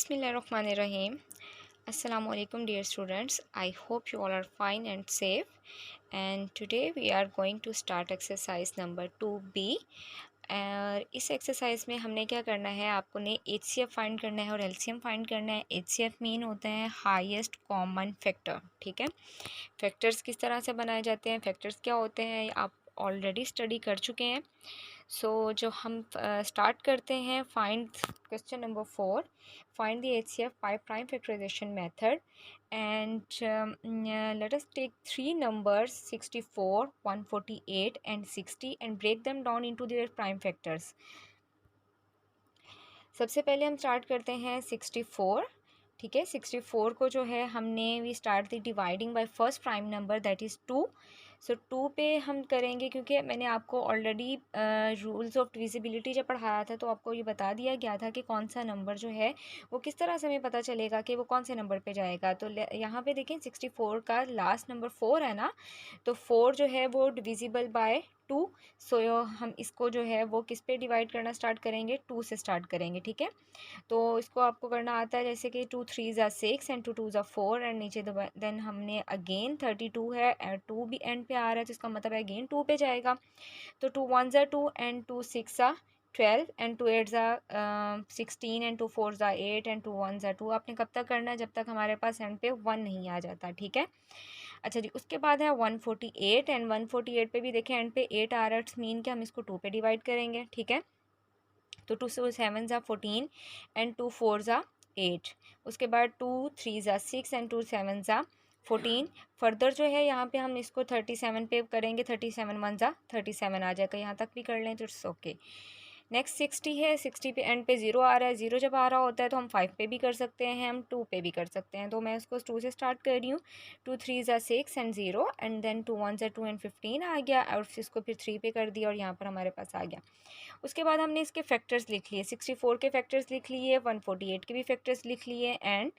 Bismillahirrahmanirrahim. Assalamu alaikum dear students. I hope you all are fine and safe. And today we are going to start exercise number 2B. इस exercise में हमने क्या करना है, आपको ने HCF फाइंड करना है और LCM फाइंड करना है। HCF मीन होता है हाईएस्ट कॉमन फैक्टर। ठीक है, फैक्टर्स किस तरह से बनाए जाते हैं, फैक्टर्स क्या होते हैं, आप ऑलरेडी स्टडी कर चुके हैं। जो हम स्टार्ट करते हैं, find question number 4, find the HCF by prime factorisation method and let us take three numbers 64, 148 and 60 and break them down into their prime factors. सबसे पहले हम स्टार्ट करते हैं 64। ठीक है, 64 को जो है हमने we start the dividing by first prime number that is 2। So 2 पे हम करेंगे, क्योंकि मैंने आपको ऑलरेडी रूल्स ऑफ डिविजिबिलिटी जब पढ़ाया था तो आपको ये बता दिया गया था कि कौन सा नंबर जो है वो किस तरह से हमें पता चलेगा कि वो कौन से नंबर पे जाएगा। तो यहाँ पे देखें 64 का लास्ट नंबर 4 है ना, तो 4 जो है वो डिविजिबल बाय 2। सो हम इसको जो है वो किस पे डिवाइड करना स्टार्ट करेंगे, 2 से स्टार्ट करेंगे। ठीक है, तो इसको आपको करना आता है, जैसे कि 2 3 ज़ा 6 एंड 2 2 ज़ा 4 एंड नीचे देन हमने अगेन 32 है एंड 2 भी एंड पे आ रहा है, तो इसका मतलब है अगेन 2 पे जाएगा। तो 2 1 ज़ा 2 एंड 2 6 ज़ा 12 एंड 2 8 ज़ा 16 एंड 2 4 ज़ा 8 एंड 2 1 ज़ा 2। आपने कब तक करना है, जब तक हमारे पास एंड पे 1 नहीं आ जाता। ठीक है, अच्छा जी, उसके बाद है 148 एंड 148 पे भी देखें एंड पे 8 आ रहा है, इट्स मीन कि हम इसको 2 पे डिवाइड करेंगे। ठीक है, तो 2 7 ज़ा 14 एंड 2 4 ज़ा 8। उसके बाद 2 3 ज़ा 6 एंड 2 7 ज़ा 14। फर्दर जो है यहाँ पे हम इसको 37 पे करेंगे, 37 1 ज़ा 37 आ जाएगा, यहाँ तक भी कर लें तो इट्स ओके। नेक्स्ट 60 है, 60 पे एंड पे 0 आ रहा है। 0 जब आ रहा होता है तो हम 5 पे भी कर सकते हैं, हम 2 पे भी कर सकते हैं। तो मैं इसको 2 से स्टार्ट कर रही हूँ। 2 3 ज़ा 6 एंड 0 एंड देन 2 1 ज़ा 2 एंड 15 आ गया, और इसको फिर 3 पे कर दिया और यहाँ पर हमारे पास आ गया। उसके बाद हमने इसके फैक्टर्स लिख लिए, 64 के फैक्टर्स लिख लिए, 148 के भी फैक्टर्स लिख लिए एंड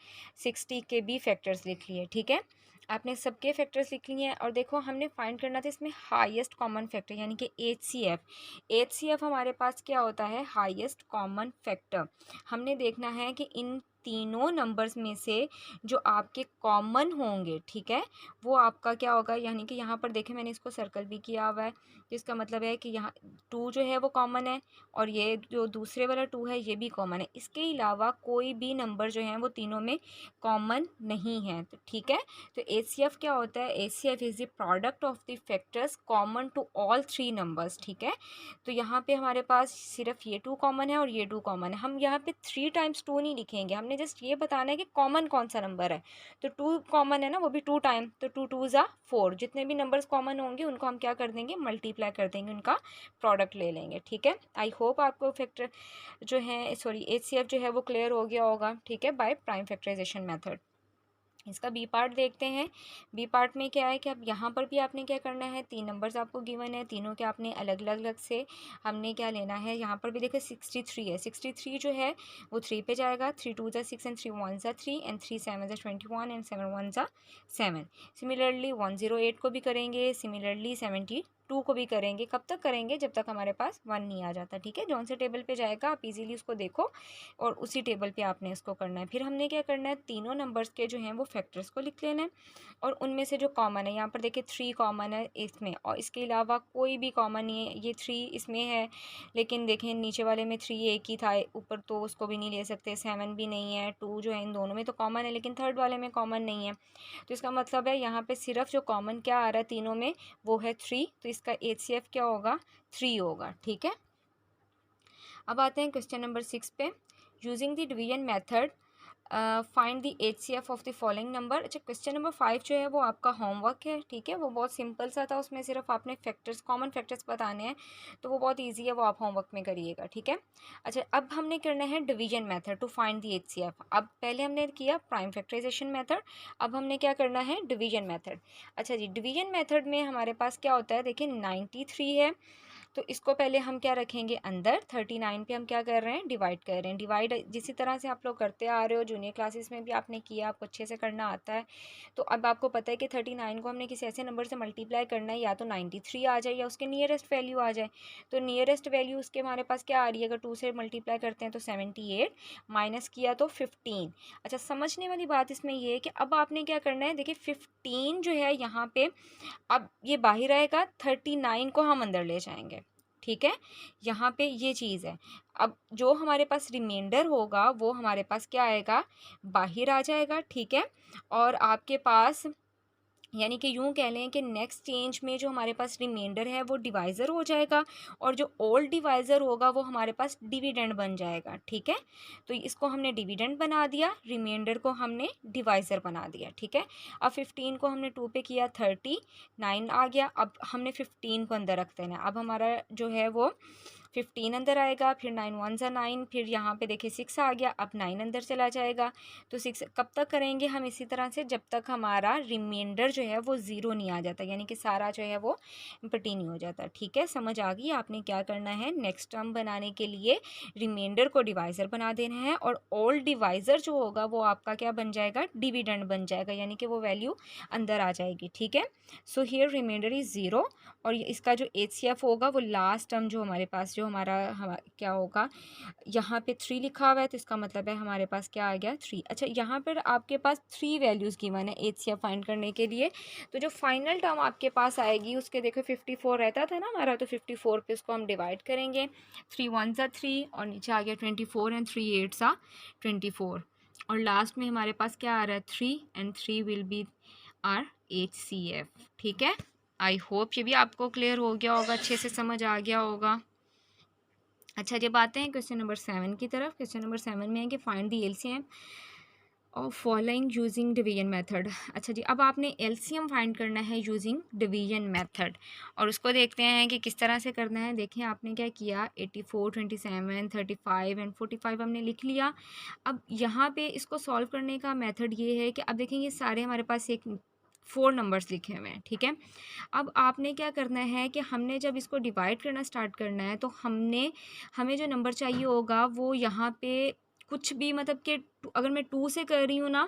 60 के भी फैक्टर्स लिख लिए। ठीक है, आपने सबके फैक्टर्स लिख लिए हैं। और देखो हमने फाइंड करना था इसमें हाईएस्ट कॉमन फैक्टर, यानी कि HCF हमारे पास क्या होता है, हाईएस्ट कॉमन फैक्टर। हमने देखना है कि इन तीनों नंबर्स में से जो आपके कॉमन होंगे, ठीक है, वो आपका क्या होगा। यानी कि यहाँ पर देखें मैंने इसको सर्कल भी किया हुआ है, जिसका मतलब है कि यहाँ 2 जो है वो कॉमन है और ये जो दूसरे वाला 2 है ये भी कॉमन है। इसके अलावा कोई भी नंबर जो है वो तीनों में कॉमन नहीं है। तो ठीक है, तो HCF क्या होता है, HCF is the product of the factors common to all 3 numbers. ठीक है, तो यहाँ पे हमारे पास सिर्फ ये 2 कॉमन है और ये 2 कॉमन है। हम यहाँ पे 3 टाइम्स 2 नहीं लिखेंगे, हमने जस्ट ये बताना है कि कॉमन कौन सा नंबर है। तो 2 कॉमन है ना, वो भी 2 टाइम, तो 2 2 ज़ा 4। जितने भी नंबर्स कॉमन होंगे उनको हम क्या कर देंगे, मल्टीप्लाई कर देंगे, उनका प्रोडक्ट ले लेंगे। ठीक है, आई होप आपको फैक्टर जो है HCF जो है वो क्लियर हो गया होगा। ठीक है, बाय प्राइम फैक्टराइजेशन मेथड। इसका बी पार्ट देखते हैं। बी पार्ट में क्या है कि अब यहाँ पर भी आपने क्या करना है, 3 नंबर्स आपको गिवन है, तीनों के आपने अलग अलग से हमने क्या लेना है। यहाँ पर भी देखिए 63 है, 63 जो है वो 3 पे जाएगा। 3 2 ज़ा 6 एंड 3 1 ज़ा 3 एंड 3 7 ज़ा 21 एंड 7 1 ज़ा 7। सिमिलरली 108 को भी करेंगे, सिमिलरली 72 को भी करेंगे। कब तक करेंगे, जब तक हमारे पास 1 नहीं आ जाता। ठीक है, जौन से टेबल पे जाएगा आप इजीली उसको देखो और उसी टेबल पे आपने इसको करना है। फिर हमने क्या करना है, तीनों नंबर्स के जो हैं वो फैक्टर्स को लिख लेना है और उनमें से जो कॉमन है, यहाँ पर देखिए 3 कॉमन है इसमें और इसके अलावा कोई भी कॉमन नहीं है। ये 3 इसमें है, लेकिन देखें नीचे वाले में 3 एक ही था, ऊपर तो उसको भी नहीं ले सकते। 7 भी नहीं है, 2 जो है इन दोनों में तो कॉमन है, लेकिन थर्ड वाले में कॉमन नहीं है। तो इसका मतलब है यहाँ पे सिर्फ जो कॉमन क्या आ रहा है तीनों में वो है 3, तो इसका HCF क्या होगा, 3 होगा। ठीक है, अब आते हैं क्वेश्चन नंबर 6 पे। Using the division method find the HCF of the following number. अच्छा, क्वेश्चन नंबर 5 जो है वो आपका होमवर्क है। ठीक है, वो बहुत सिंपल सा था, उसमें सिर्फ आपने फैक्टर्स, कॉमन फैक्टर्स बताने हैं, तो वो बहुत इजी है, वो आप होमवर्क में करिएगा। ठीक है, अच्छा अब हमने करना है division method to find the HCF। अब पहले हमने किया प्राइम फैक्टराइजेशन मेथड, अब हमने क्या करना है, डिवीजन मेथड। अच्छा जी, डिवीजन मेथड में हमारे पास क्या होता है, देखिए 93 है, तो इसको पहले हम क्या रखेंगे अंदर, 39 पे हम क्या कर रहे हैं, डिवाइड कर रहे हैं। डिवाइड जिसी तरह से आप लोग करते आ रहे हो, जूनियर क्लासेस में भी आपने किया, आपको अच्छे से करना आता है। तो अब आपको पता है कि 39 को हमने किसी ऐसे नंबर से मल्टीप्लाई करना है, या तो 93 आ जाए या उसके नियरेस्ट वैल्यू आ जाए। तो नियरेस्ट वैल्यू उसके हमारे पास क्या आ रही है, अगर 2 से मल्टीप्लाई करते हैं तो 78, माइनस किया तो 15। अच्छा, समझने वाली बात इसमें ये है कि अब आपने क्या करना है, देखिए 15 जो है यहाँ पे, अब ये बाहर आएगा, 39 को हम अंदर ले जाएंगे, ठीक है। यहाँ पे ये चीज़ है। अब जो हमारे पास रिमाइंडर होगा वो हमारे पास क्या आएगा, बाहर आ जाएगा, ठीक है। और आपके पास यानी कि यूँ कह लें कि नेक्स्ट चेंज में जो हमारे पास रिमाइंडर है वो डिवाइज़र हो जाएगा, और जो ओल्ड डिवाइज़र होगा वो हमारे पास डिविडेंड बन जाएगा, ठीक है। तो इसको हमने डिविडेंड बना दिया, रिमाइंडर को हमने डिवाइज़र बना दिया, ठीक है। अब 15 को हमने 2 पे किया, 39 आ गया। अब हमने 15 को अंदर रख देना। अब हमारा जो है वो 15 अंदर आएगा, फिर 9 1 ज़ा 9, फिर यहाँ पे देखिए 6 आ गया, अब 9 अंदर चला जाएगा। तो 6 कब तक करेंगे हम इसी तरह से, जब तक हमारा रिमाइंडर जो है वो ज़ीरो नहीं आ जाता, यानी कि सारा जो है वो एम्प्टी नहीं हो जाता, ठीक है। समझ आ गई आपने क्या करना है, नेक्स्ट टर्म बनाने के लिए रिमाइंडर को डिवाइज़र बना देना है, और ओल्ड डिवाइज़र जो होगा वो आपका क्या बन जाएगा, डिविडेंड बन जाएगा, यानी कि वो वैल्यू अंदर आ जाएगी, ठीक है। So here remainder is zero, और इसका जो HCF होगा वो लास्ट टर्म जो हमारे पास जो हमारा क्या होगा, यहाँ पे 3 लिखा हुआ है, तो इसका मतलब है हमारे पास क्या आ गया, 3। अच्छा, यहाँ पर आपके पास 3 वैल्यूज़ गिवन है HCF फाइंड करने के लिए। तो जो फाइनल टर्म आपके पास आएगी उसके देखो 54 रहता था ना हमारा, तो 54 पे उसको हम डिवाइड करेंगे। 3 1 ज़ा 3, और नीचे आ गया 24, एंड 3 8 ज़ा 24, और लास्ट में हमारे पास क्या आ रहा है, 3, and 3 will be our HCF, ठीक है। आई होप ये भी आपको क्लियर हो गया होगा, अच्छे से समझ आ गया होगा। अच्छा, जब आते हैं क्वेश्चन नंबर 7 की तरफ। क्वेश्चन नंबर 7 में है कि फाइंड दी LCM और फॉलोइंग यूजिंग डिवीजन मेथड। अच्छा जी, अब आपने LCM फाइंड करना है यूजिंग डिवीजन मेथड, और उसको देखते हैं कि किस तरह से करना है। देखिए आपने क्या किया, 84 27 35 एंड 45 हमने लिख लिया। अब यहाँ पे इसको सॉल्व करने का मेथड ये है कि अब देखेंगे सारे हमारे पास एक 4 नंबर्स लिखे हुए हैं, ठीक है। अब आपने क्या करना है कि हमने जब इसको डिवाइड करना स्टार्ट करना है, तो हमें जो नंबर चाहिए होगा वो यहाँ पे कुछ भी, मतलब कि अगर मैं 2 से कर रही हूँ ना,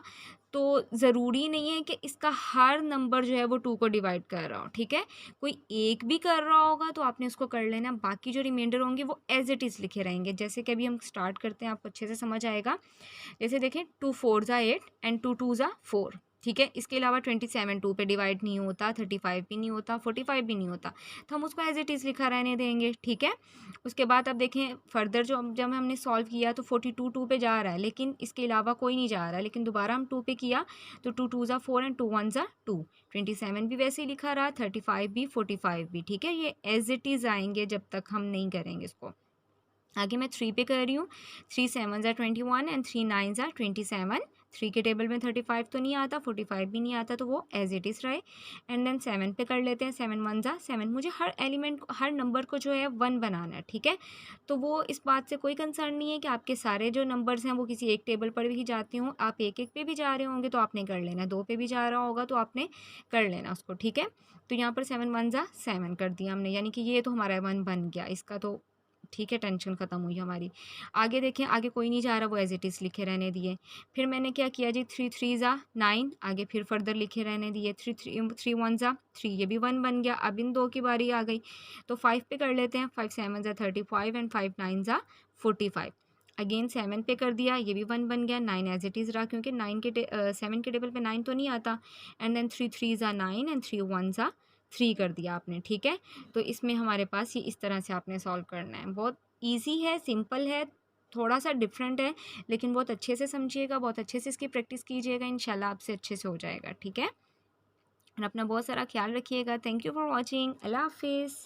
तो ज़रूरी नहीं है कि इसका हर नंबर जो है वो 2 को डिवाइड कर रहा हो, ठीक है। कोई एक भी कर रहा होगा तो आपने उसको कर लेना, बाकी जो रिमाइंडर होंगे वो एज इट इज़ लिखे रहेंगे। जैसे कि अभी हम स्टार्ट करते हैं, आपको अच्छे से समझ आएगा। जैसे देखें, 2 4 ज़ा 8 एंड 2 2 ज़ा 4, ठीक है। इसके अलावा 27 2 पे डिवाइड नहीं होता, 35 भी नहीं होता, 45 भी नहीं होता, तो हम उसको एज इट इज़ लिखा रहने देंगे, ठीक है। उसके बाद अब देखें फर्दर जब हमने सॉल्व किया तो 42 2 पे जा रहा है, लेकिन इसके अलावा कोई नहीं जा रहा है, लेकिन दोबारा हम 2 पे किया तो 2 2 ज़ा 4 एंड 2 1 ज़ा 2, 27 भी वैसे ही लिखा रहा, 35 भी, 45 भी, ठीक है। ये एज इट इज़ आएंगे जब तक हम नहीं करेंगे इसको। आगे मैं 3 पे कर रही हूँ, 3 7 ज़ा 21 एंड 3 9 ज़ा 27। 3 के टेबल में 35 तो नहीं आता, 45 भी नहीं आता, तो वो एज इट इज़ रहे। एंड देन 7 पे कर लेते हैं, 7 1 ज़ा 7। मुझे हर एलिमेंट, हर नंबर को जो है 1 बनाना है, ठीक है। तो वो इस बात से कोई कंसर्न नहीं है कि आपके सारे जो नंबर्स हैं वो किसी एक टेबल पर भी जाते हों। आप एक एक पे भी जा रहे होंगे तो आपने कर लेना, 2 पे भी जा रहा होगा तो आपने कर लेना उसको, ठीक है। तो यहाँ पर 7 1 ज़ा 7 कर दिया हमने, यानी कि ये तो हमारा 1 बन गया, इसका तो ठीक है, टेंशन ख़त्म हुई हमारी। आगे देखें, आगे कोई नहीं जा रहा, वो एज इट इज़ लिखे रहने दिए। फिर मैंने क्या किया जी, 3 3 ज़ा 9, आगे फिर फर्दर लिखे रहने दिए। 3 1 ज़ा 3, ये भी 1 बन गया। अब इन 2 की बारी आ गई, तो 5 पे कर लेते हैं। 5 7 ज़ा 35 एंड 5 9 ज़ा 45। अगेन 7 पे कर दिया, ये भी 1 बन गया। 9 एज इट इज़ रहा, क्योंकि 7 के टेबल पे 9 तो नहीं आता। एंड देन 3 3 ज़ा 9 एंड 3 1 ज़ा 3 कर दिया आपने, ठीक है। तो इसमें हमारे पास ये इस तरह से आपने सॉल्व करना है। बहुत ईजी है, सिंपल है, थोड़ा सा डिफरेंट है, लेकिन बहुत अच्छे से समझिएगा, बहुत अच्छे से इसकी प्रैक्टिस कीजिएगा, इंशाल्लाह आपसे अच्छे से हो जाएगा, ठीक है। और अपना बहुत सारा ख्याल रखिएगा। Thank you for watching. अल्लाह हाफिज़।